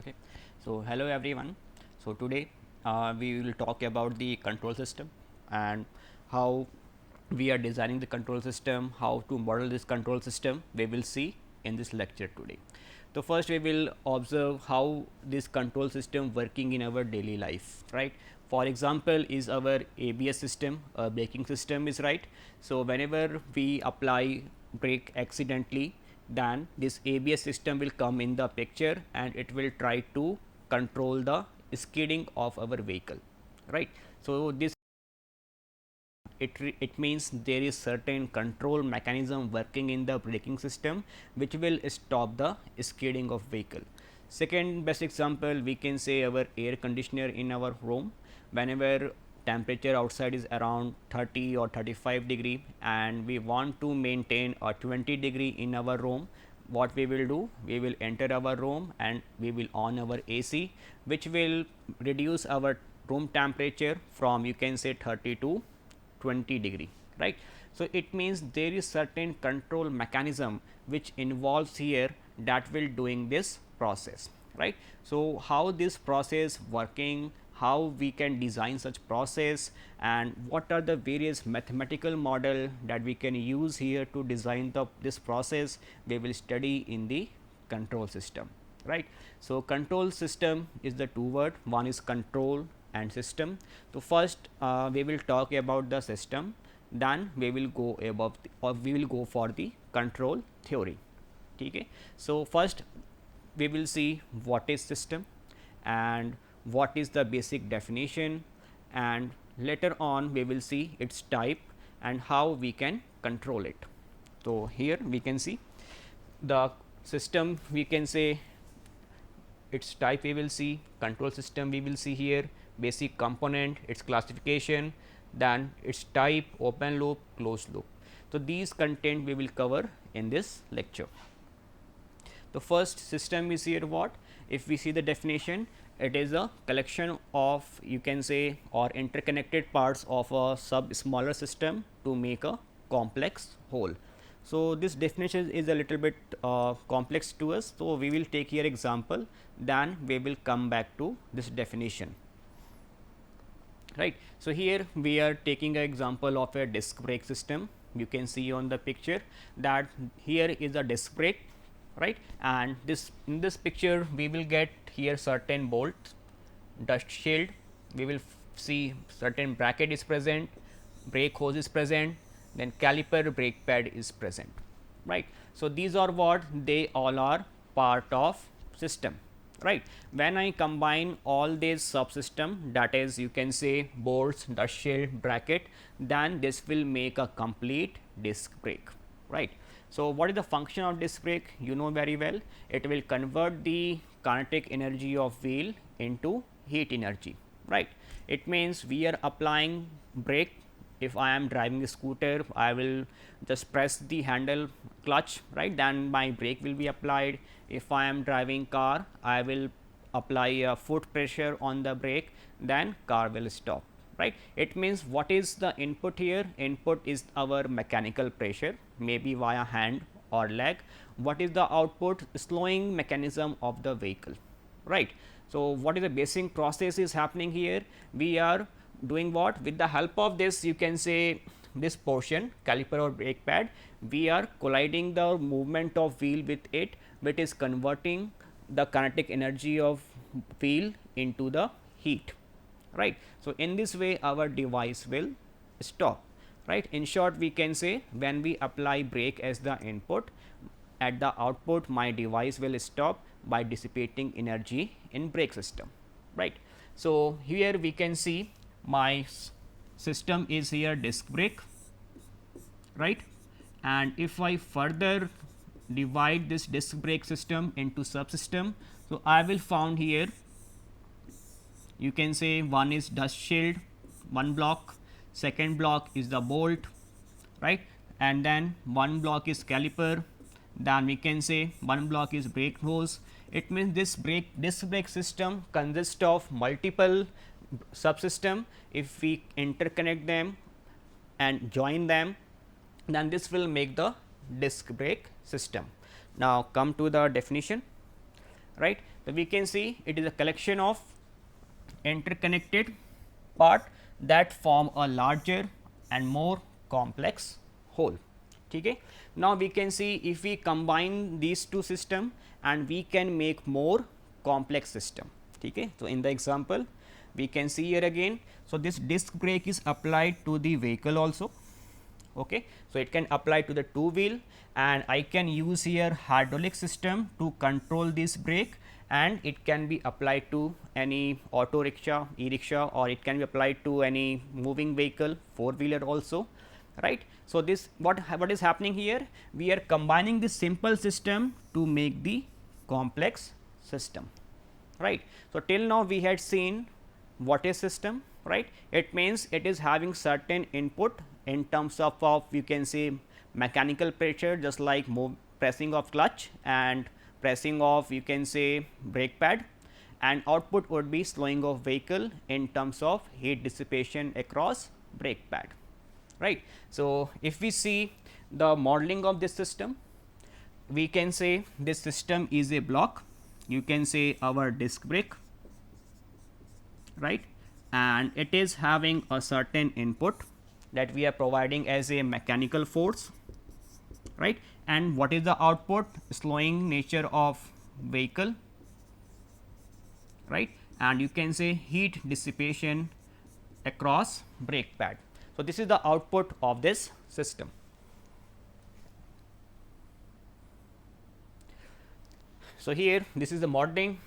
Okay, so hello everyone. So today we will talk about the control system and how we are designing the control system, how to model this control system. We will see in this lecture today. So first we will observe how this control system working in our daily life, right? For example, is our ABS system, a braking system is right. So whenever we apply brake accidentally, then this ABS system will come in the picture and it will try to control the skidding of our vehicle, right. So this it means there is certain control mechanism working in the braking system which will stop the skidding of vehicle. Second best example, we can say our air conditioner in our room. Whenever temperature outside is around 30 or 35 degree and we want to maintain a 20 degree in our room, what we will do, we will enter our room and we will on our AC, which will reduce our room temperature from, you can say, 30 to 20 degree, right. So it means there is certain control mechanism which involves here that will doing this process, right. So how this process working, how we can design such process, and what are the various mathematical model that we can use here to design this process, we will study in the control system, right. So control system is the two word, one is control and system. So first we will talk about the system, then we will go above or we will go for the control theory. Okay. So first we will see what is system and what is the basic definition, and later on we will see its type and how we can control it. So here we can see the system, we can say its type, we will see control system, we will see here basic component, its classification, then its type, open loop, closed loop. So these content we will cover in this lecture. The first system is here what? If we see the definition, it is a collection of, you can say, or interconnected parts of a smaller system to make a complex whole. So this definition is a little bit complex to us. So we will take here example, then we will come back to this definition, right. So here we are taking an example of a disc brake system. You can see on the picture that here is a disc brake, right, and this in this picture we will get here certain bolts, dust shield, we will see certain bracket is present, brake hose is present, then caliper, brake pad is present, right. So these are what they all are part of system, right. When I combine all these subsystem, that is, you can say, bolts, dust shield, bracket, then this will make a complete disc brake, right. So what is the function of disc brake? You know very well, it will convert the kinetic energy of wheel into heat energy, right. It means we are applying brake. If I am driving a scooter, I will just press the handle clutch, right, then my brake will be applied. If I am driving car, I will apply a foot pressure on the brake, then car will stop, right. It means what is the input here? Input is our mechanical pressure, maybe via hand or leg. What is the output? Slowing mechanism of the vehicle, right. So what is the basic process is happening here? We are doing what? With the help of this, you can say, this portion, caliper or brake pad, we are colliding the movement of wheel with it, which is converting the kinetic energy of wheel into the heat, right. So in this way our device will stop, right. In short, we can say when we apply brake as the input, at the output my device will stop by dissipating energy in brake system, right. So here we can see my system is here disc brake, right, and if I further divide this disc brake system into subsystem, so I will found here, you can say, one is dust shield, one block, second block is the bolt, right, and then one block is caliper, then we can say one block is brake hose. It means this disc brake system consists of multiple subsystem. If we interconnect them and join them, then this will make the disc brake system. Now come to the definition, right. So, we can see it is a collection of interconnected part that form a larger and more complex whole. Okay. Now, we can see if we combine these two system and we can make more complex system. Okay. So, in the example we can see here again. So, this disc brake is applied to the vehicle also. Okay. So, it can apply to the two wheel and I can use here hydraulic system to control this brake, and it can be applied to any auto rickshaw, e-rickshaw, or it can be applied to any moving vehicle, four wheeler also, right. So, this what is happening here, we are combining this simple system to make the complex system, right. So, till now we had seen what is system, right. It means it is having certain input in terms of you can say mechanical pressure, just like pressing of clutch and pressing of you can say brake pad, and output would be slowing of vehicle in terms of heat dissipation across brake pad, right. So, if we see the modeling of this system, we can say this system is a block, you can say our disc brake, right, and it is having a certain input that we are providing as a mechanical force, right, and what is the output, slowing nature of vehicle, right, and you can say heat dissipation across brake pad. So, this is the output of this system. So, here this is the modeling,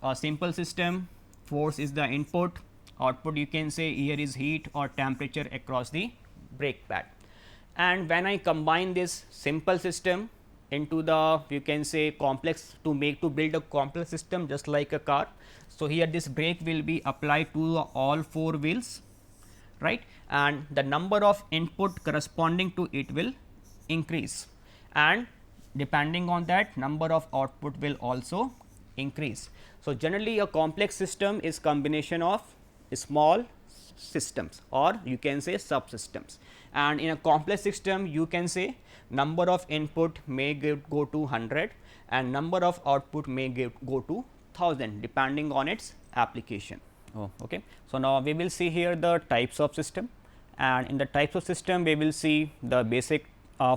a simple system, force is the input, output you can say here is heat or temperature across the brake pad. And when I combine this simple system into the you can say complex to build a complex system just like a car. So, here this brake will be applied to all four wheels, right, and the number of input corresponding to it will increase, and depending on that number of output will also increase. So, generally a complex system is combination of small systems or you can say subsystems, and in a complex system you can say number of input may go to 100 and number of output may go to 1000 depending on its application. Okay. So, now we will see here the types of system, and in the types of system we will see the basic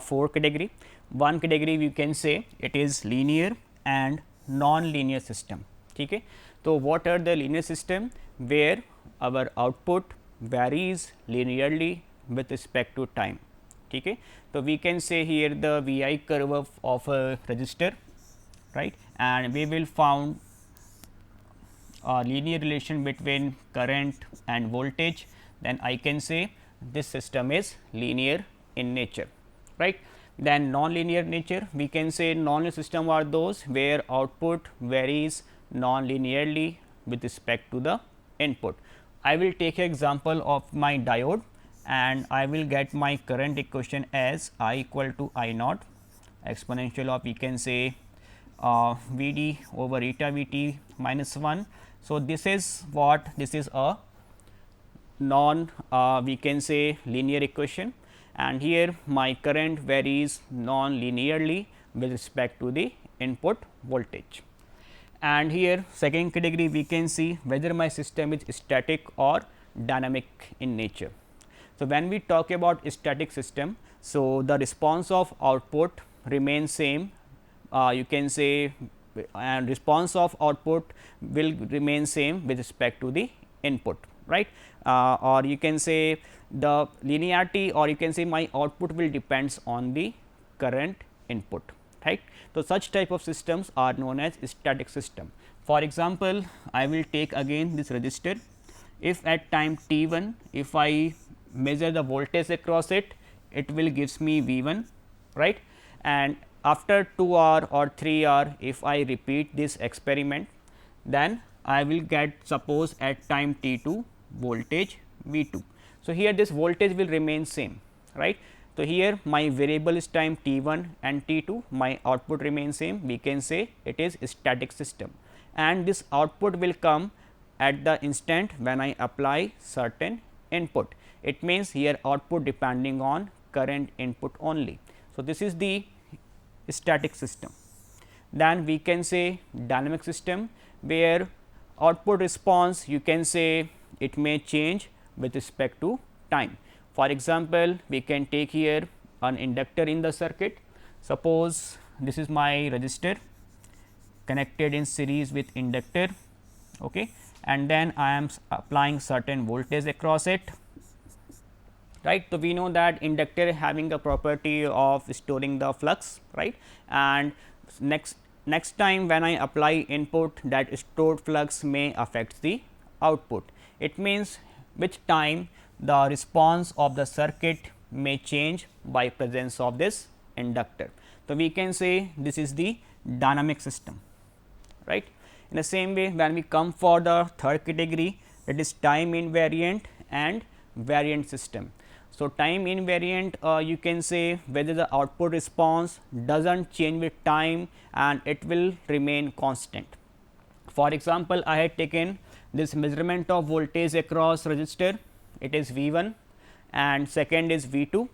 four category. One category we can say it is linear and non-linear system. Okay. So, what are the linear system, where our output varies linearly with respect to time. Okay. So, we can say here the VI curve of a resistor, right, and we will found a linear relation between current and voltage, then I can say this system is linear in nature, right. Then non-linear nature, we can say non-linear system are those where output varies non-linearly with respect to the input. I will take an example of my diode and I will get my current equation as I equal to I naught exponential of we can say V d over eta V t minus 1. So, this is what this is a non we can say linear equation, and here my current varies non-linearly with respect to the input voltage. And here second category we can see whether my system is static or dynamic in nature. So, when we talk about static system, so the response of output remains same, you can say, and response of output will remain same with respect to the input, right, or you can say the linearity or you can say my output will depends on the current input, right. So, such type of systems are known as static system. For example, I will take again this resistor. If at time t1, if I measure the voltage across it, it will gives me V1, right, and after 2 hour or 3 hour if I repeat this experiment, then I will get suppose at time t2 voltage V2. So, here this voltage will remain same, right. So, here my variable is time t1 and t2, my output remains same, we can say it is static system, and this output will come at the instant when I apply certain input. It means here output depending on current input only. So, this is the static system. then we can say dynamic system, where output response you can say it may change with respect to time. For example, we can take here an inductor in the circuit. Suppose this is my resistor connected in series with inductor, okay, and then I am applying certain voltage across it, right. So, we know that inductor having a property of storing the flux, right, and next time when I apply input, that stored flux may affect the output. It means with time the response of the circuit may change by presence of this inductor. So, we can say this is the dynamic system, right. In the same way, when we come for the third category, that is time invariant and variant system. So, time invariant you can say whether the output response does not change with time and it will remain constant. For example, I had taken this measurement of voltage across resistor, it is V 1 and second is V 2,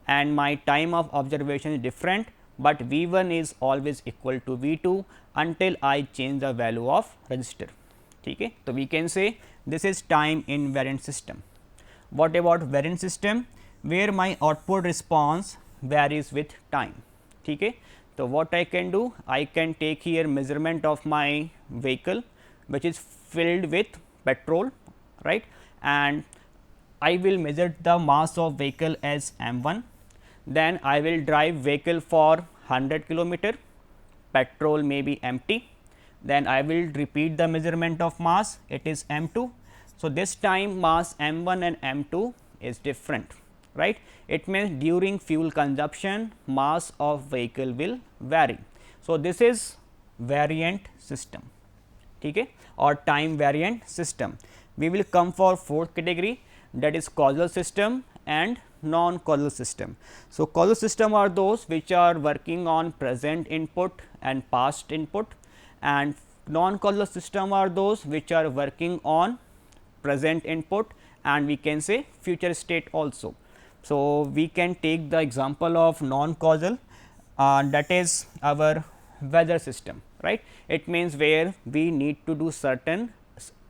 and my time of observation is different, but V 1 is always equal to V 2 until I change the value of resistor. Okay. So, we can say this is time invariant system. What about variant system, where my output response varies with time. Okay. So, what I can do, I can take here measurement of my vehicle which is filled with petrol, right, and I will measure the mass of vehicle as m1, then I will drive vehicle for 100 kilometer, petrol may be empty, then I will repeat the measurement of mass, it is m2. So, this time mass m1 and m2 is different, right. It means during fuel consumption mass of vehicle will vary. So, this is variant system, okay, or time variant system. We will come for fourth category, that is causal system and non causal system. So, causal system are those which are working on present input and past input, and non causal system are those which are working on present input and we can say future state also. So, we can take the example of non causal, that is our weather system, right. It means where we need to do certain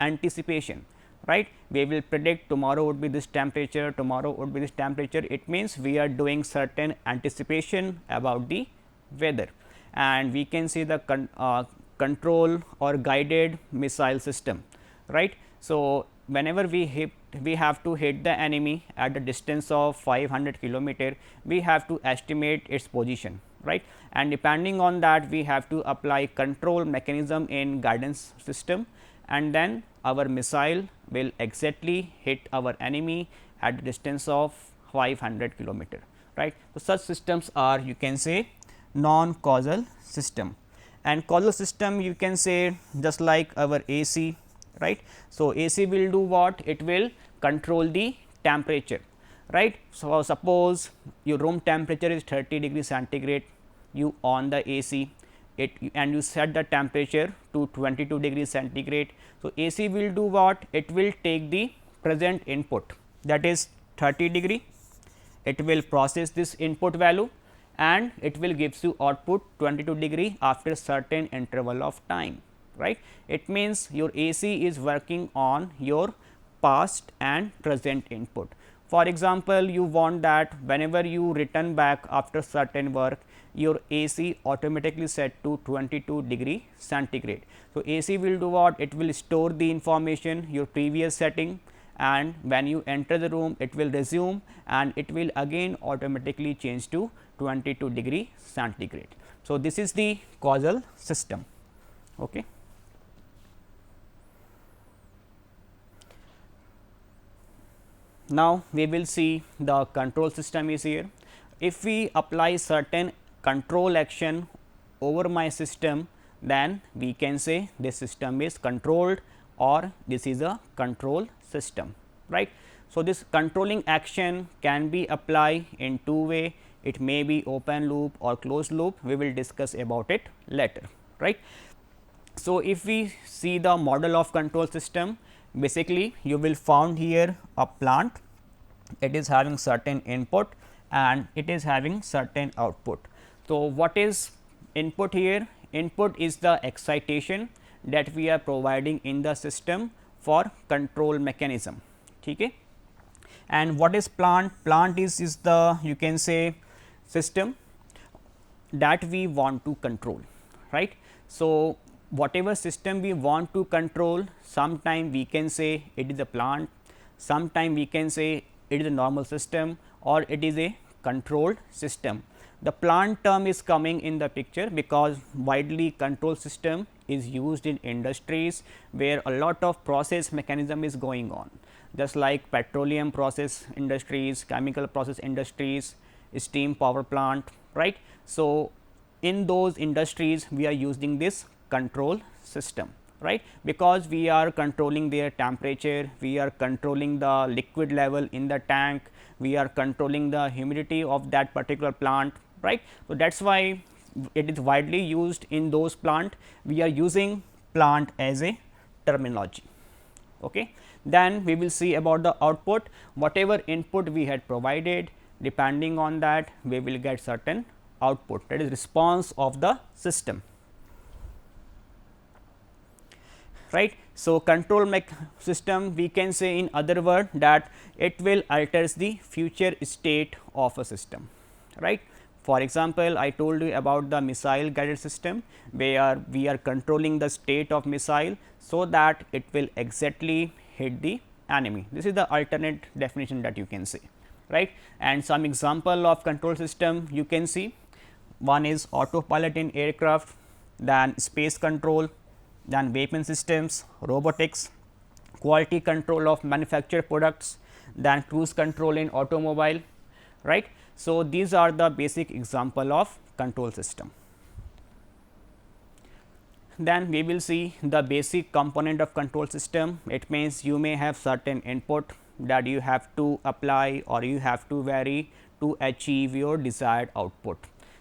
anticipation, right. We will predict tomorrow would be this temperature, tomorrow would be this temperature. It means we are doing certain anticipation about the weather, and we can see the control or guided missile system, right. So, whenever we have to hit the enemy at a distance of 500 kilometer, we have to estimate its position, right, and depending on that we have to apply control mechanism in guidance system, and then our missile will exactly hit our enemy at a distance of 500 kilometer, right. So, such systems are you can say non causal system, and causal system you can say just like our AC, right. So, AC will do what? It will control the temperature, right. So, suppose your room temperature is 30 degree centigrade, you on the AC it and you set the temperature to 22 degree centigrade. So, AC will do what? It will take the present input, that is 30 degree, it will process this input value and it will gives you output 22 degree after certain interval of time, right. It means your AC is working on your past and present input. For example, you want that whenever you return back after certain work, your AC automatically set to 22 degree centigrade. So, AC will do what? It will store the information your previous setting, and when you enter the room it will resume and it will again automatically change to 22 degree centigrade. So, this is the causal system. Okay. Now, we will see the control system is here. If we apply certain control action over my system, then we can say this system is controlled or this is a control system, right. So, this controlling action can be applied in two way, it may be open loop or closed loop, we will discuss about it later, right. So, if we see the model of control system, basically you will found here a plant, it is having certain input and it is having certain output. So, what is input here? input is the excitation that we are providing in the system for control mechanism. Okay. And what is plant? Plant is the, you can say, system that we want to control, right. So, whatever system we want to control, sometime we can say it is a plant, sometime we can say it is a normal system, or it is a controlled system. The plant term is coming in the picture because widely control system is used in industries where a lot of process mechanism is going on, just like petroleum process industries, chemical process industries, steam power plant, right. So, in those industries we are using this control system, right, because we are controlling their temperature, we are controlling the liquid level in the tank, we are controlling the humidity of that particular plant, right. So, that is why it is widely used in those plant, we are using plant as a terminology. Okay. Then we will see about the output, whatever input we had provided, depending on that we will get certain output, that is response of the system, right. So, control system we can say in other word that it will alters the future state of a system, right. For example, I told you about the missile guided system where we are controlling the state of missile, so that it will exactly hit the enemy. This is the alternate definition that you can say, right. And some example of control system you can see, one is autopilot in aircraft, then space control, then weapon systems, robotics, quality control of manufactured products, then cruise control in automobile, right. So, these are the basic example of control system. Then we will see the basic component of control system. It means you may have certain input that you have to apply or you have to vary to achieve your desired output.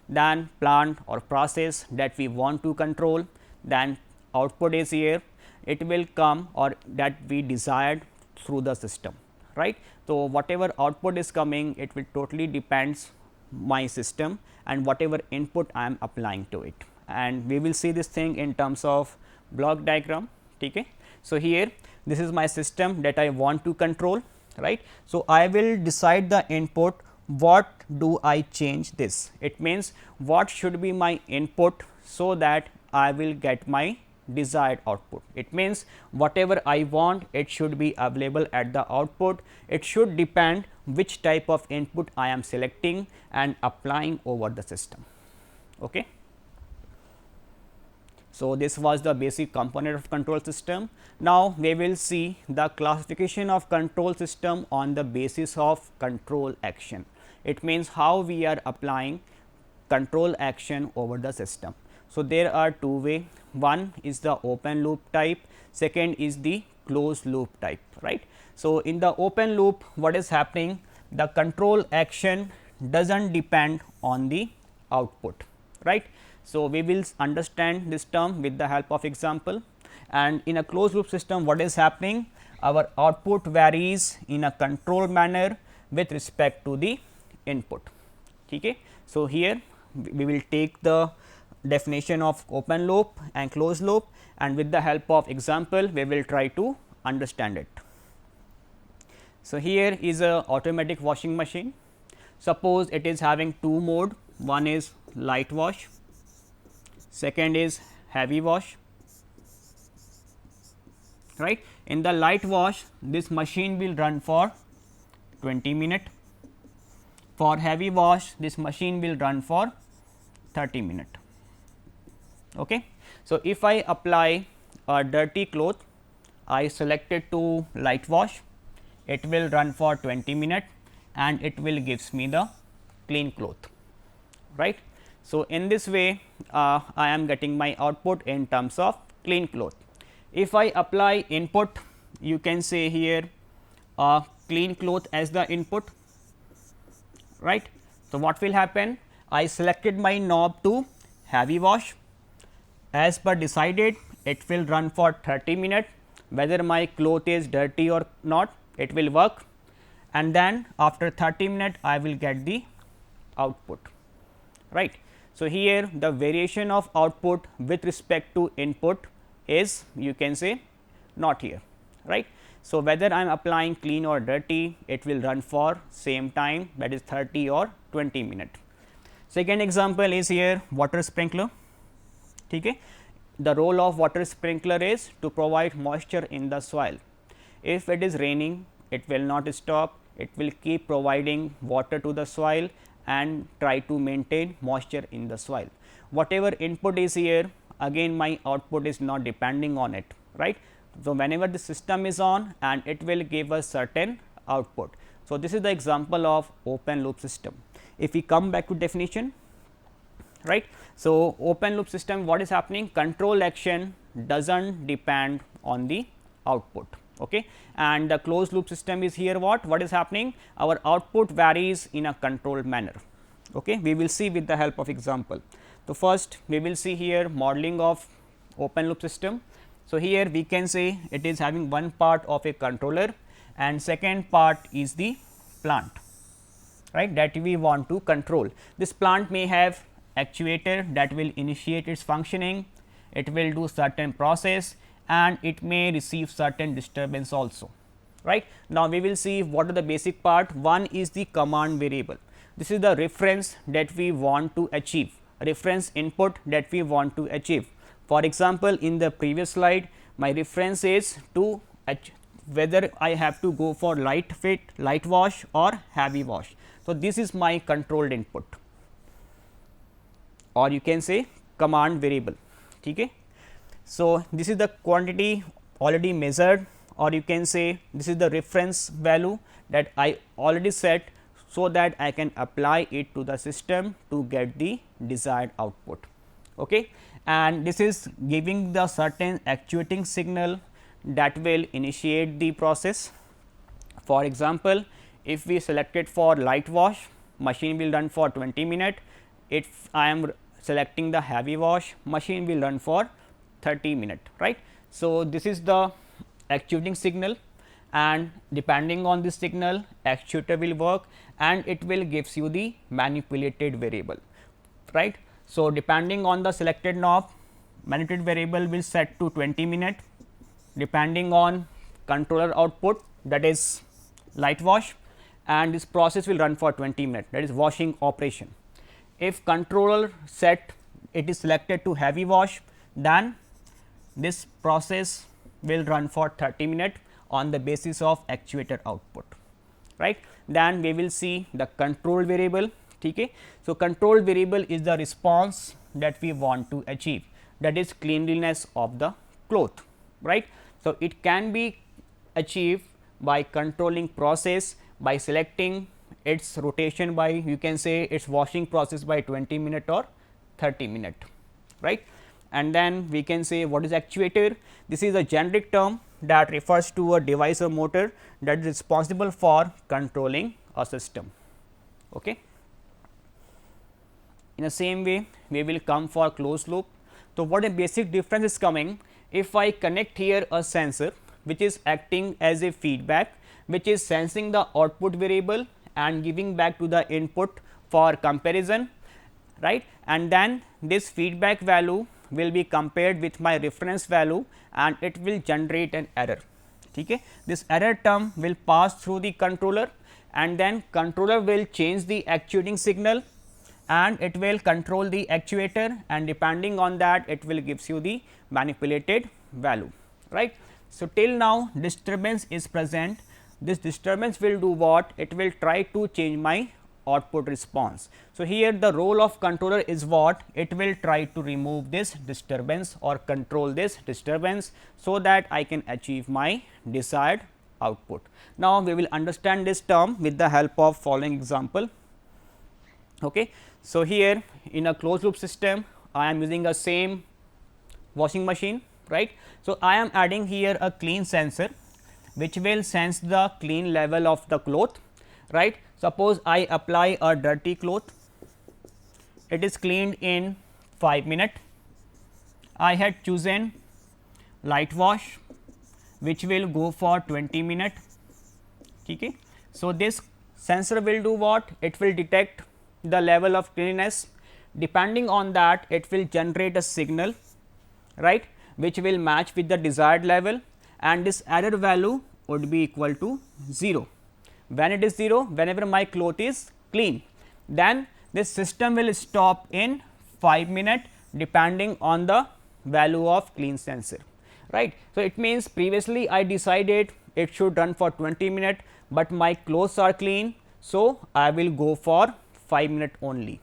Then plant or process that we want to control, then output is here, it will come or that we desired through the system, right. So, whatever output is coming, it will totally depends my system and whatever input I am applying to it, and we will see this thing in terms of block diagram. Okay. So, here this is my system that I want to control, right. So, I will decide the input, what do I change this, it means what should be my input, so that I will get my desired output. It means whatever I want, it should be available at the output, it should depend which type of input I am selecting and applying over the system. Okay. So, this was the basic component of control system. Now, we will see the classification of control system on the basis of control action. It means how we are applying control action over the system. So, there are two ways, one is the open loop type, second is the closed loop type, right. So, in the open loop what is happening, the control action does not depend on the output, right. So, we will understand this term with the help of example, and in a closed loop system what is happening, our output varies in a controlled manner with respect to the input. Okay. So, here we will take the definition of open loop and closed loop, and with the help of example we will try to understand it. So, here is a automatic washing machine. Suppose it is having two mode, one is light wash, second is heavy wash, right. In the light wash this machine will run for 20 minutes, for heavy wash this machine will run for 30 minutes. Okay. So, if I apply a dirty cloth, I selected to light wash, it will run for 20 minutes and it will gives me the clean cloth, right. So, in this way I am getting my output in terms of clean cloth. If I apply input, you can say here clean cloth as the input, right. So, what will happen, I selected my knob to heavy wash, as per decided it will run for 30 minutes, whether my cloth is dirty or not, it will work, and then after 30 minutes I will get the output, right. So, here the variation of output with respect to input is, you can say, not here, right. So, whether I am applying clean or dirty, it will run for same time, that is 30 or 20 minute. Second example is here water sprinkler. Okay. The role of water sprinkler is to provide moisture in the soil. If it is raining, it will not stop, it will keep providing water to the soil and try to maintain moisture in the soil. Whatever input is here, again my output is not depending on it, right. So, whenever the system is on, and it will give us certain output. So, this is the example of open loop system. If we come back to definition, right. So, open loop system, what is happening? Control action does not depend on the output, okay. And the closed loop system is here what is happening? Our output varies in a controlled manner, okay. We will see with the help of example. So, first we will see here modeling of open loop system. So, here we can say it is having one part of a controller and second part is the plant, right, that we want to control. This plant may have actuator that will initiate its functioning, it will do certain process and it may receive certain disturbance also, right. Now, we will see what are the basic part. One is the command variable. This is the reference that we want to achieve, reference input that we want to achieve. For example, in the previous slide, my reference is to whether I have to go for light fit, light wash or heavy wash. So, this is my controlled input, or you can say command variable. Okay. So, this is the quantity already measured, or you can say this is the reference value that I already set, so that I can apply it to the system to get the desired output. Okay. And this is giving the certain actuating signal that will initiate the process. For example, if we selected for light wash, machine will run for 20 minutes. If I am selecting the heavy wash, machine will run for 30 minutes, right. So, this is the actuating signal, and depending on this signal, actuator will work and it will gives you the manipulated variable, right. So, depending on the selected knob, manipulated variable will set to 20 minutes, depending on controller output, that is light wash, and this process will run for 20 minutes, that is washing operation. If controller set it is selected to heavy wash, then this process will run for 30 minutes on the basis of actuator output, right. Then we will see the control variable. Okay. So, control variable is the response that we want to achieve, that is cleanliness of the cloth, right. So, it can be achieved by controlling process, by selecting its rotation by, you can say its washing process by 20 minute or 30 minute, right. And then we can say what is actuator. This is a generic term that refers to a device or motor that is responsible for controlling a system. Okay. In the same way, we will come for closed loop. So, what a basic difference is coming, if I connect here a sensor which is acting as a feedback, which is sensing the output variable and giving back to the input for comparison, right. And then this feedback value will be compared with my reference value and it will generate an error. Okay. This error term will pass through the controller and then controller will change the actuating signal and it will control the actuator, and depending on that it will gives you the manipulated value, right. So, till now disturbance is present. This disturbance will do what? It will try to change my output response. So, here the role of controller is what? It will try to remove this disturbance or control this disturbance, so that I can achieve my desired output. Now, we will understand this term with the help of following example. Okay. So, here in a closed loop system, I am using a same washing machine, right. So, I am adding here a clean sensor which will sense the clean level of the cloth, right. Suppose I apply a dirty cloth, it is cleaned in 5 minutes. I had chosen light wash which will go for 20 minutes. Okay. So, this sensor will do what? It will detect the level of cleanliness, depending on that it will generate a signal, right, which will match with the desired level, and this error value would be equal to 0. When it is 0, whenever my cloth is clean, then this system will stop in 5 minutes depending on the value of clean sensor, right. So, it means previously I decided it should run for 20 minutes, but my clothes are clean. So, I will go for 5 minutes only,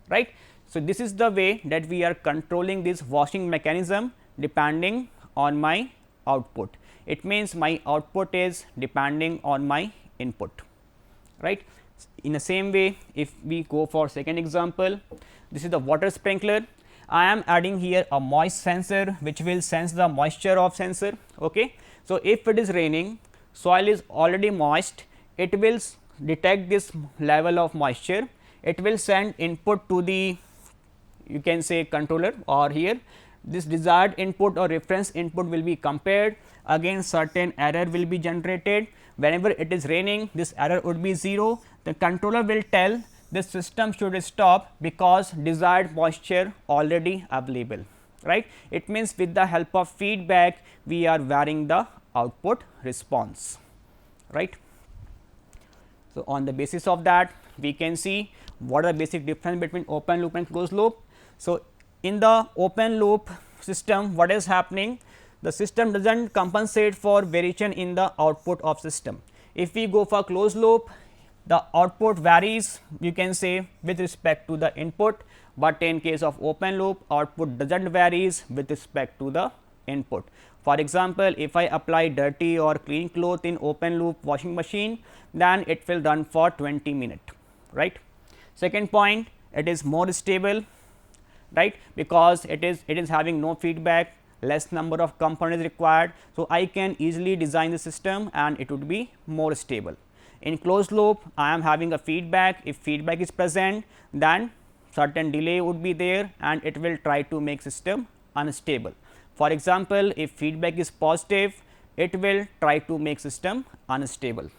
right. So, this is the way that we are controlling this washing mechanism depending on my output. It means my output is depending on my input, right. In the same way, if we go for second example, this is the water sprinkler. I am adding here a moist sensor which will sense the moisture of sensor. Okay. So, if it is raining, soil is already moist, it will detect this level of moisture, it will send input to the, you can say, controller, or here this desired input or reference input will be compared, again certain error will be generated. Whenever it is raining, this error would be 0, the controller will tell this system should stop because desired moisture already available, right. It means with the help of feedback we are varying the output response, right. So, on the basis of that we can see what are the basic difference between open loop and closed loop. So, in the open loop system, what is happening? The system does not compensate for variation in the output of system. If we go for closed loop, the output varies, you can say, with respect to the input, but in case of open loop output does not varies with respect to the input. For example, if I apply dirty or clean cloth in open loop washing machine, then it will run for 20 minutes, right. Second point, it is more stable, right, because it is having no feedback, less number of components required. So, I can easily design the system and it would be more stable. In closed loop, I am having a feedback. If feedback is present, then certain delay would be there and it will try to make system unstable. For example, if feedback is positive, it will try to make system unstable,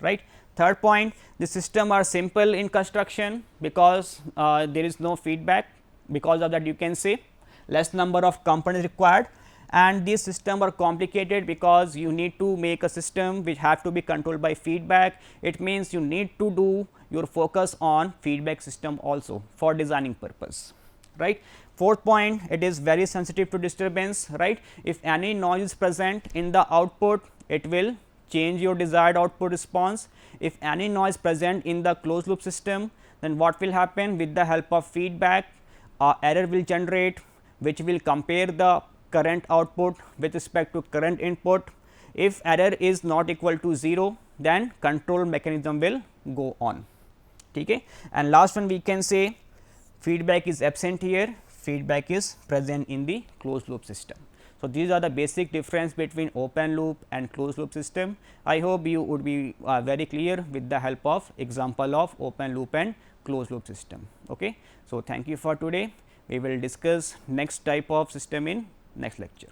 right. Third point, the system are simple in construction because there is no feedback, because of that you can say less number of components required, and these systems are complicated because you need to make a system which have to be controlled by feedback. It means you need to do your focus on feedback system also for designing purpose, right. Fourth point, it is very sensitive to disturbance, right. If any noise is present in the output, it will change your desired output response. If any noise present in the closed loop system, then what will happen? With the help of feedback, error will generate which will compare the current output with respect to current input. If error is not equal to 0, then control mechanism will go on. Okay. And last one we can say feedback is absent here, feedback is present in the closed loop system. So, these are the basic difference between open loop and closed loop system. I hope you would be very clear with the help of example of open loop and closed loop system. Okay. So, thank you for today. We will discuss next type of system in next lecture.